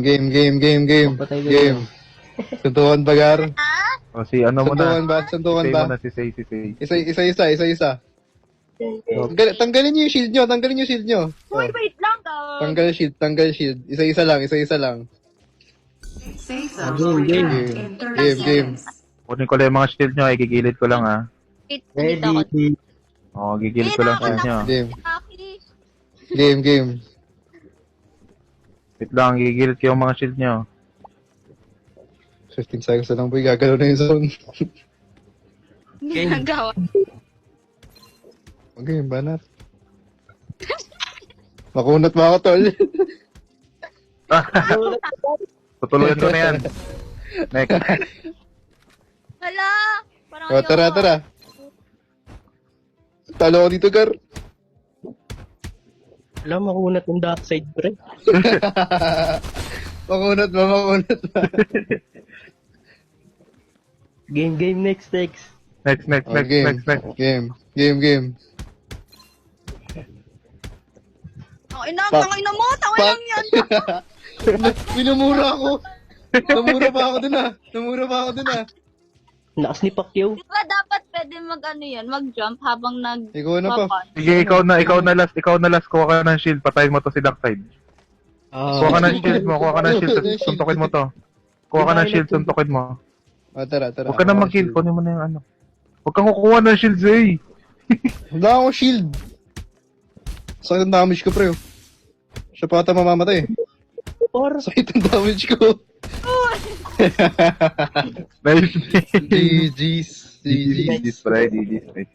Game. Patay ka Game. Suntukan ba, Gar? O, si ano mo na. Suntukan Si Say ba? mo na, si Say. Isa. Tanggalin niyo yung shield nyo. Uy, wait lang daw. Tanggal shield. Isa-isa lang. Safe zone Game. in 30 Game. seconds. Kunin ko lang yung mga shield nyo, ay gigilid ko lang ha. Wait, nandito ako. Ready. O, gigilid ko lang shield nyo. Aki. Game. Wait lang, gigilid ko yung mga shield nyo. 15 seconds na lang, boy. Gagalaw na yung zone. Hindi nagawa. Okay, banat. Makunat ba ako, tol? Tutuluyan ko na yan. Next. Hala! Parang O, tara. Talo ko dito, Gar. Alam, makunat yung dark side, pre. Makunat ba? Game, next. Next. Game. Tangina mo! Tangina yan! Minumura ako. Namura pa ako dun ah. Lakas ni Pacquiao. Di ba dapat pwede mag-jump habang Ikaw na pa. Sige, ikaw na last. Kuha ka ng shield, patayin mo to si Darkseid. Kuha ka ng shield mo, suntukin mo to. Kuha ka ng shield, suntukin mo. Tara. Huwag ka na mag-heal, kunin mo na yung ano. Huwag kang kukuha ng shield, Zay. Wala akong shield. Sakit ang damage ko, pre. Siya pa ata mamamatay. Or, Sakit ang damage ko. Nice. GG's. GG's, pre. GG's.